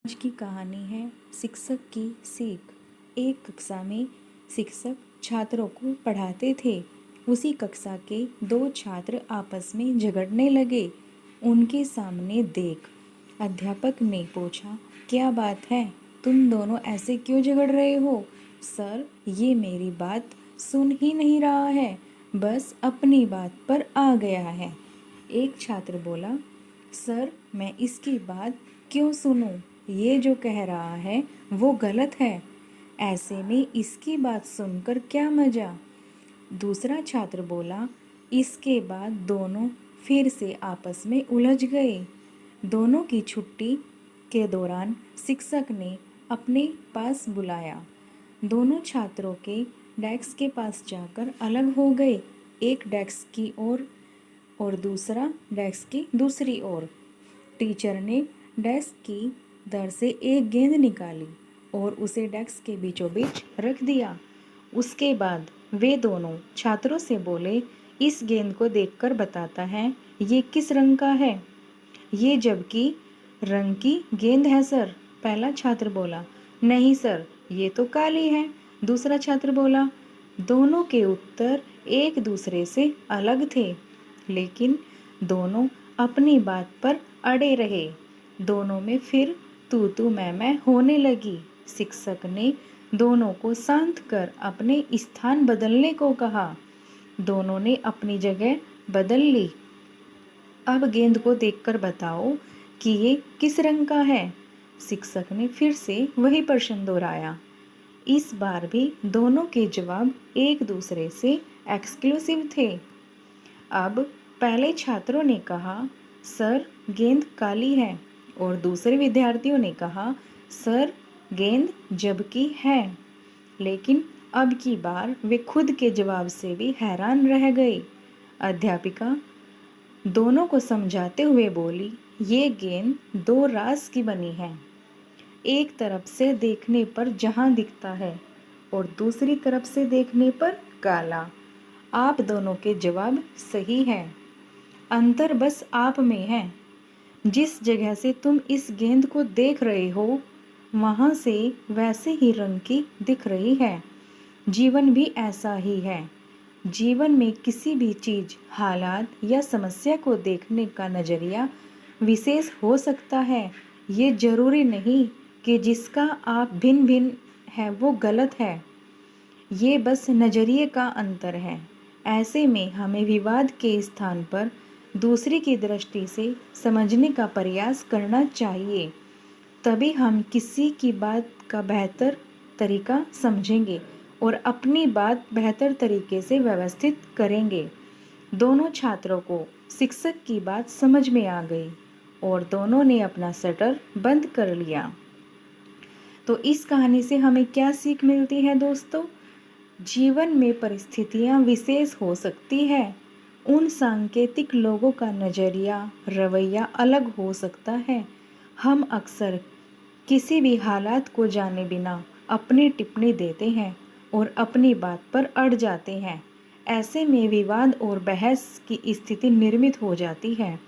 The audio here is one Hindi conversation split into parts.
आज की कहानी है शिक्षक की सीख। एक कक्षा में शिक्षक छात्रों को पढ़ाते थे। उसी कक्षा के दो छात्र आपस में झगड़ने लगे। उनके सामने देख अध्यापक ने पूछा, क्या बात है, तुम दोनों ऐसे क्यों झगड़ रहे हो? सर, ये मेरी बात सुन ही नहीं रहा है, बस अपनी बात पर आ गया है। एक छात्र बोला, सर, मैं इसकी बात क्यों सुनूं? ये जो कह रहा है वो गलत है। ऐसे में इसकी बात सुनकर क्या मजा? दूसरा छात्र बोला। इसके बाद दोनों फिर से आपस में उलझ गए। दोनों की छुट्टी के दौरान शिक्षक ने अपने पास बुलाया। दोनों छात्रों के डेस्क के पास जाकर अलग हो गए। एक डेस्क की ओर और दूसरा डेस्क की दूसरी ओर। टीचर ने डेस्क की दर से एक गेंद निकाली और उसे डेस्क के बीचों बीच रख दिया। उसके बाद वे दोनों छात्रों से बोले, इस गेंद को देखकर बताता है ये किस रंग का है? ये जबकि रंग की गेंद है सर। पहला छात्र बोला, नहीं सर, ये तो काली है। दूसरा छात्र बोला। दोनों के उत्तर एक दूसरे से अलग थे, लेकिन दोनों अपनी बात पर अड़े रहे। दोनों में फिर तू मैं होने लगी। शिक्षक ने दोनों को शांत कर अपने स्थान बदलने को कहा। दोनों ने अपनी जगह बदल ली। अब गेंद को देखकर बताओ कि ये किस रंग का है? शिक्षक ने फिर से वही प्रश्न दोहराया। इस बार भी दोनों के जवाब एक दूसरे से एक्सक्लूसिव थे। अब पहले छात्रों ने कहा, सर, गेंद काली है, और दूसरे विद्यार्थियों ने कहा, सर, गेंद जबकि है। लेकिन अब की बार वे खुद के जवाब से भी हैरान रह गए। अध्यापिका दोनों को समझाते हुए बोली, ये गेंद दो राज की बनी है। एक तरफ से देखने पर जहां दिखता है और दूसरी तरफ से देखने पर काला। आप दोनों के जवाब सही हैं। अंतर बस आप में है। जिस जगह से तुम इस गेंद को देख रहे हो, वहां से वैसे ही रंग की दिख रही है। जीवन भी ऐसा ही है। जीवन में किसी भी चीज, हालात या समस्या को देखने का नजरिया विशेष हो सकता है। ये जरूरी नहीं कि जिसका आप भिन्न भिन्न है वो गलत है। ये बस नजरिए का अंतर है। ऐसे में हमें विवाद के स्थान पर दूसरे की दृष्टि से समझने का प्रयास करना चाहिए। तभी हम किसी की बात का बेहतर तरीका समझेंगे और अपनी बात बेहतर तरीके से व्यवस्थित करेंगे। दोनों छात्रों को शिक्षक की बात समझ में आ गई और दोनों ने अपना शटर बंद कर लिया। तो इस कहानी से हमें क्या सीख मिलती है दोस्तों? जीवन में परिस्थितियां विशेष हो सकती है। उन सांकेतिक लोगों का नजरिया, रवैया अलग हो सकता है। हम अक्सर किसी भी हालात को जाने बिना अपनी टिप्पणी देते हैं और अपनी बात पर अड़ जाते हैं। ऐसे में विवाद और बहस की स्थिति निर्मित हो जाती है,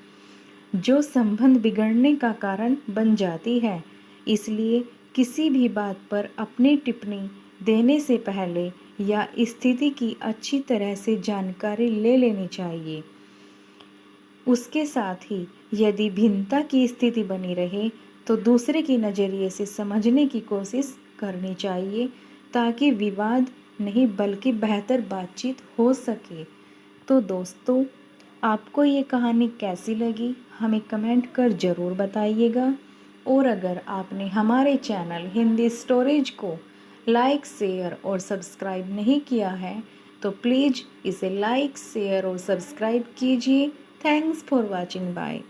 जो संबंध बिगड़ने का कारण बन जाती है। इसलिए किसी भी बात पर अपनी टिप्पणी देने से पहले या स्थिति की अच्छी तरह से जानकारी ले लेनी चाहिए। उसके साथ ही यदि भिन्नता की स्थिति बनी रहे तो दूसरे के नज़रिए से समझने की कोशिश करनी चाहिए, ताकि विवाद नहीं बल्कि बेहतर बातचीत हो सके। तो दोस्तों, आपको ये कहानी कैसी लगी हमें कमेंट कर ज़रूर बताइएगा। और अगर आपने हमारे चैनल हिंदी स्टोरेज को लाइक, शेयर और सब्सक्राइब नहीं किया है तो प्लीज़ इसे लाइक, शेयर और सब्सक्राइब कीजिए। Thanks for watching. बाय।